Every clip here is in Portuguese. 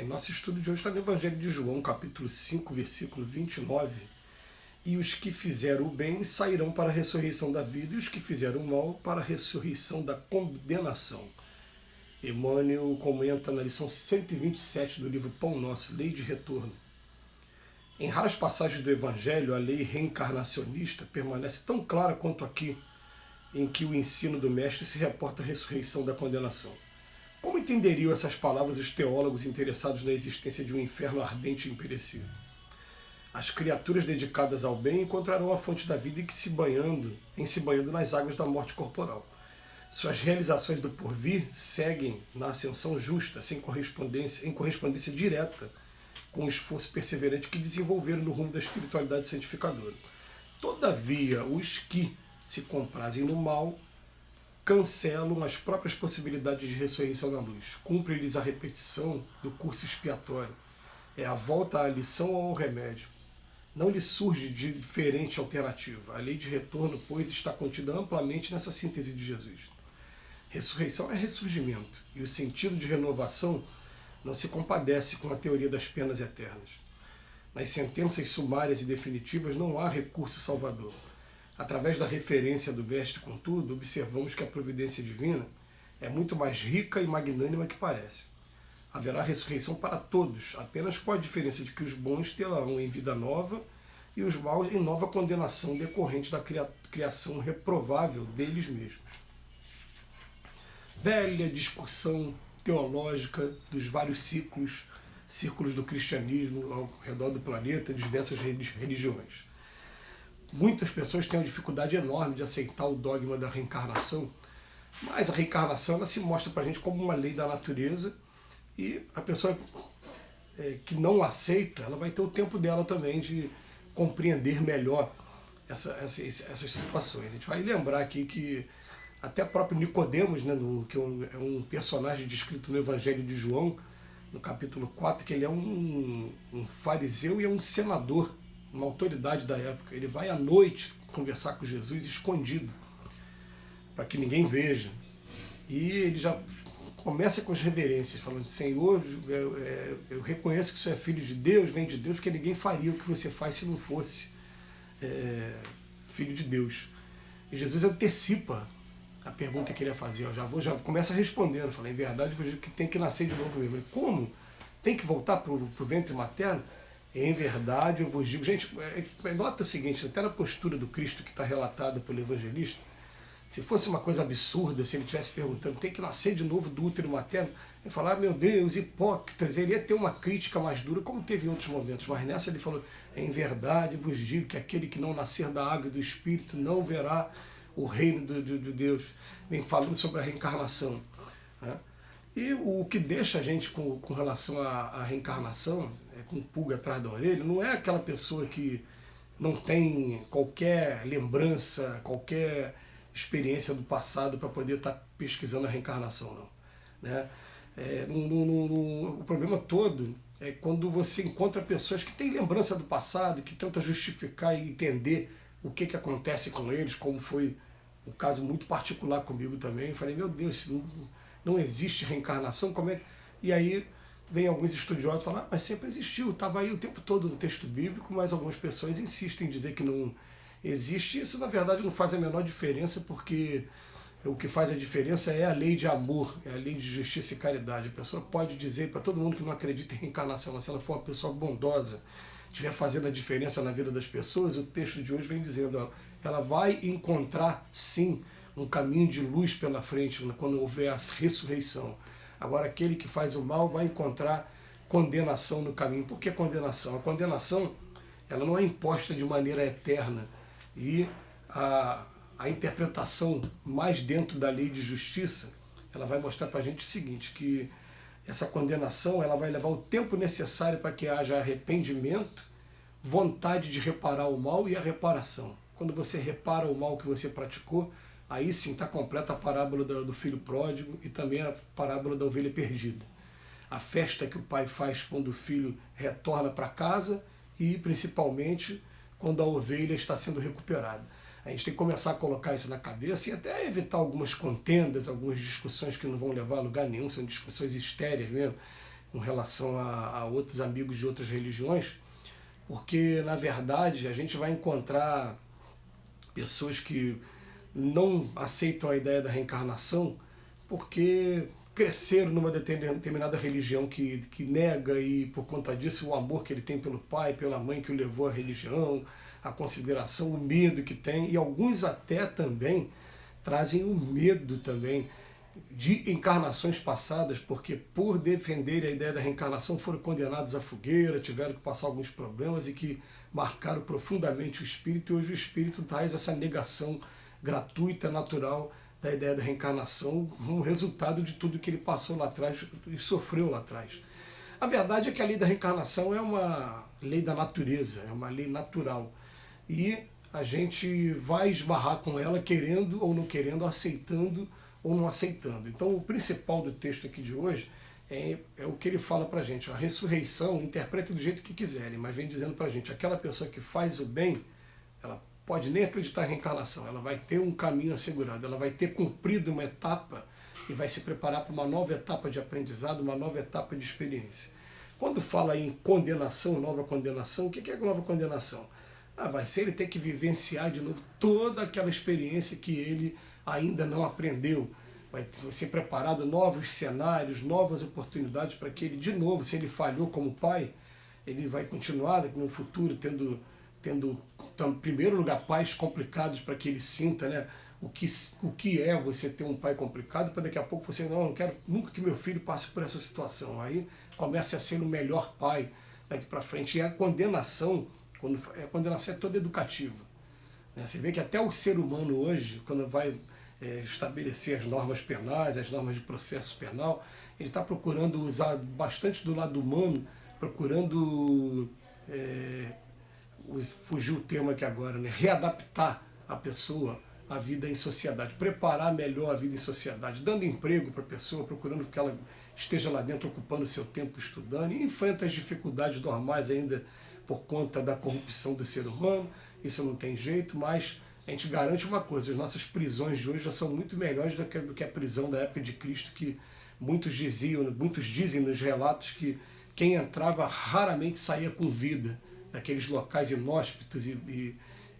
Nosso estudo de hoje está no Evangelho de João, capítulo 5, versículo 29. E os que fizeram o bem sairão para a ressurreição da vida, e os que fizeram o mal para a ressurreição da condenação. Emmanuel comenta na lição 127 do livro Pão Nosso, Lei de Retorno. Em raras passagens do Evangelho, a lei reencarnacionista permanece tão clara quanto aqui, em que o ensino do Mestre se reporta à ressurreição da condenação. Como entenderiam essas palavras os teólogos interessados na existência de um inferno ardente e imperecível? As criaturas dedicadas ao bem encontrarão a fonte da vida em se banhando nas águas da morte corporal. Suas realizações do porvir seguem na ascensão justa, em correspondência direta com o esforço perseverante que desenvolveram no rumo da espiritualidade santificadora. Todavia, os que se comprazem no mal cancelam as próprias possibilidades de ressurreição na luz. Cumpre-lhes a repetição do curso expiatório. É a volta à lição ou ao remédio. Não lhe surge de diferente alternativa. A lei de retorno, pois, está contida amplamente nessa síntese de Jesus. Ressurreição é ressurgimento, e o sentido de renovação não se compadece com a teoria das penas eternas. Nas sentenças sumárias e definitivas não há recurso salvador. Através da referência do Mestre, contudo, observamos que a providência divina é muito mais rica e magnânima que parece. Haverá ressurreição para todos, apenas com a diferença de que os bons terão em vida nova e os maus em nova condenação decorrente da criação reprovável deles mesmos. Velha discussão teológica dos vários círculos do cristianismo ao redor do planeta, diversas religiões. Muitas pessoas têm uma dificuldade enorme de aceitar o dogma da reencarnação, mas a reencarnação ela se mostra para a gente como uma lei da natureza, e a pessoa que não aceita, ela vai ter o tempo dela também de compreender melhor essas situações. A gente vai lembrar aqui que até o próprio Nicodemos, né, que é um personagem descrito no Evangelho de João, no capítulo 4, que ele é um fariseu e é um senador, uma autoridade da época. Ele vai à noite conversar com Jesus escondido, para que ninguém veja. E ele já começa com as reverências, falando: Senhor, eu reconheço que o Senhor é filho de Deus, vem de Deus, porque ninguém faria o que você faz se não fosse filho de Deus. E Jesus antecipa a pergunta que ele ia fazer. Eu já começa respondendo, fala: em verdade, eu digo que tem que nascer de novo mesmo. Como? Tem que voltar para o ventre materno? Em verdade, eu vos digo. Gente, nota o seguinte, até na postura do Cristo que está relatada pelo evangelista, se fosse uma coisa absurda, se ele estivesse perguntando, tem que nascer de novo do útero materno, ele falar: meu Deus, hipócritas, ele ia ter uma crítica mais dura, como teve em outros momentos, mas nessa ele falou: em verdade, eu vos digo que aquele que não nascer da água e do Espírito não verá o reino de Deus. Vem falando sobre a reencarnação, né? E o que deixa a gente com relação à reencarnação, com pulga atrás da orelha, não é aquela pessoa que não tem qualquer lembrança, qualquer experiência do passado para poder estar pesquisando a reencarnação, não. Né? O problema todo é quando você encontra pessoas que têm lembrança do passado, que tentam justificar e entender o que acontece com eles, como foi um caso muito particular comigo também. Eu falei: meu Deus, não existe reencarnação, como é? E aí vem alguns estudiosos falar: mas sempre existiu, estava aí o tempo todo no texto bíblico, mas algumas pessoas insistem em dizer que não existe. Isso, na verdade, não faz a menor diferença, porque o que faz a diferença é a lei de amor, é a lei de justiça e caridade. A pessoa pode dizer para todo mundo que não acredita em reencarnação, se ela for uma pessoa bondosa, estiver fazendo a diferença na vida das pessoas, o texto de hoje vem dizendo: ela vai encontrar, sim, um caminho de luz pela frente quando houver a ressurreição. Agora, aquele que faz o mal vai encontrar condenação no caminho. Por que condenação? A condenação ela não é imposta de maneira eterna. E a interpretação mais dentro da lei de justiça, ela vai mostrar para a gente o seguinte, que essa condenação ela vai levar o tempo necessário para que haja arrependimento, vontade de reparar o mal e a reparação. Quando você repara o mal que você praticou, aí sim está completa a parábola do filho pródigo e também a parábola da ovelha perdida. A festa que o pai faz quando o filho retorna para casa e, principalmente, quando a ovelha está sendo recuperada. A gente tem que começar a colocar isso na cabeça e até evitar algumas contendas, algumas discussões que não vão levar a lugar nenhum, são discussões estéreis mesmo, com relação a outros amigos de outras religiões, porque na verdade a gente vai encontrar pessoas que não aceitam a ideia da reencarnação porque cresceram numa determinada religião que nega, e por conta disso o amor que ele tem pelo pai, pela mãe que o levou à religião, a consideração, o medo que tem, e alguns até também trazem o medo também de encarnações passadas, porque por defender a ideia da reencarnação foram condenados à fogueira, tiveram que passar alguns problemas e que marcaram profundamente o espírito, e hoje o espírito traz essa negação gratuita, natural da ideia da reencarnação, um resultado de tudo que ele passou lá atrás e sofreu lá atrás. A verdade é que a lei da reencarnação é uma lei da natureza, é uma lei natural, e a gente vai esbarrar com ela querendo ou não querendo, aceitando ou não aceitando. Então o principal do texto aqui de hoje é o que ele fala para a gente. A ressurreição, interpreta do jeito que quiserem, mas vem dizendo para a gente, aquela pessoa que faz o bem, ela pode nem acreditar em reencarnação, ela vai ter um caminho assegurado, ela vai ter cumprido uma etapa e vai se preparar para uma nova etapa de aprendizado, uma nova etapa de experiência. Quando fala em condenação, nova condenação, o que é nova condenação? Vai ser ele ter que vivenciar de novo toda aquela experiência que ele ainda não aprendeu. Vai ser preparado novos cenários, novas oportunidades para que ele, de novo, se ele falhou como pai, ele vai continuar no futuro tendo em primeiro lugar, pais complicados para que ele sinta, né, o que é você ter um pai complicado, para daqui a pouco você, não quero nunca que meu filho passe por essa situação. Aí começa a ser o melhor pai daqui para frente. E a condenação, a condenação é toda educativa. Né? Você vê que até o ser humano hoje, quando vai estabelecer as normas penais, as normas de processo penal, ele está procurando usar bastante do lado humano, procurando... fugiu o termo aqui agora, né? Readaptar a pessoa à vida em sociedade, preparar melhor a vida em sociedade, dando emprego para a pessoa, procurando que ela esteja lá dentro ocupando seu tempo estudando, e enfrenta as dificuldades normais ainda por conta da corrupção do ser humano. Isso não tem jeito, mas a gente garante uma coisa, as nossas prisões de hoje já são muito melhores do que a prisão da época de Cristo, que muitos dizem nos relatos que quem entrava raramente saía com vida daqueles locais inóspitos e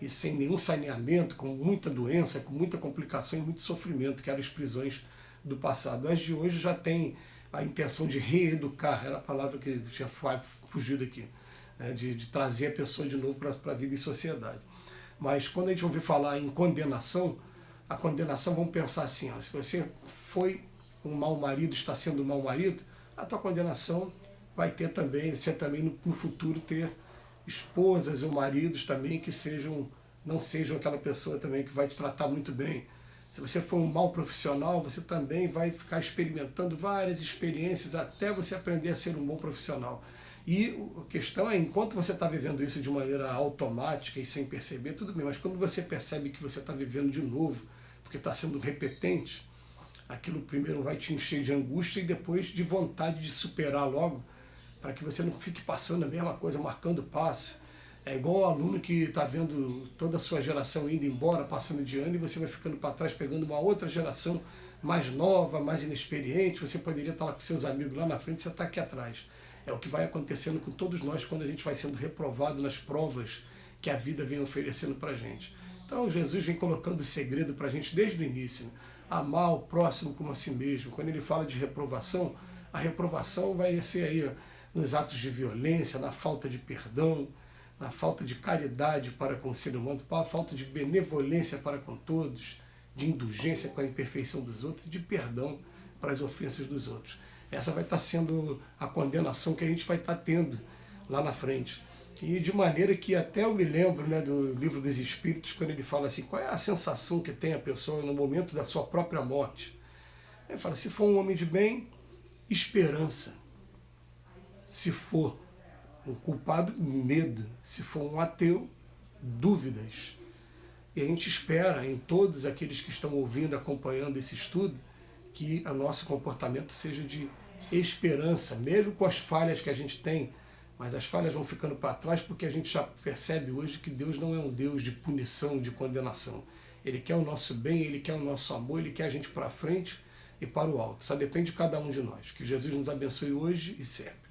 sem nenhum saneamento, com muita doença, com muita complicação e muito sofrimento, que eram as prisões do passado. As de hoje já tem a intenção de reeducar, era a palavra que tinha fugido aqui, né, de trazer a pessoa de novo para a vida em sociedade. Mas quando a gente ouvir falar em condenação, a condenação, vamos pensar assim, se você foi um mau marido, está sendo um mau marido, a tua condenação vai ter também, você também no futuro ter esposas ou maridos também que não sejam aquela pessoa também que vai te tratar muito bem. Se você for um mau profissional, você também vai ficar experimentando várias experiências até você aprender a ser um bom profissional. E a questão é, enquanto você está vivendo isso de maneira automática e sem perceber, tudo bem, mas quando você percebe que você está vivendo de novo, porque está sendo repetente, aquilo primeiro vai te encher de angústia e depois de vontade de superar logo, para que você não fique passando a mesma coisa, marcando passo. É igual o aluno que está vendo toda a sua geração indo embora, passando de ano, e você vai ficando para trás, pegando uma outra geração mais nova, mais inexperiente. Você poderia estar lá com seus amigos lá na frente, você está aqui atrás. É o que vai acontecendo com todos nós quando a gente vai sendo reprovado nas provas que a vida vem oferecendo para a gente. Então Jesus vem colocando o segredo para a gente desde o início, né? Amar o próximo como a si mesmo. Quando ele fala de reprovação, a reprovação vai ser aí nos atos de violência, na falta de perdão, na falta de caridade para com o ser humano, na falta de benevolência para com todos, de indulgência com a imperfeição dos outros, de perdão para as ofensas dos outros. Essa vai estar sendo a condenação que a gente vai estar tendo lá na frente. E de maneira que até eu me lembro, né, do Livro dos Espíritos, quando ele fala assim, qual é a sensação que tem a pessoa no momento da sua própria morte? Ele fala, se for um homem de bem, esperança. Se for um culpado, medo. Se for um ateu, dúvidas. E a gente espera em todos aqueles que estão ouvindo, acompanhando esse estudo, que o nosso comportamento seja de esperança, mesmo com as falhas que a gente tem, mas as falhas vão ficando para trás porque a gente já percebe hoje que Deus não é um Deus de punição, de condenação. Ele quer o nosso bem, Ele quer o nosso amor, Ele quer a gente para frente, e para o alto. Só depende de cada um de nós. Que Jesus nos abençoe hoje e sempre.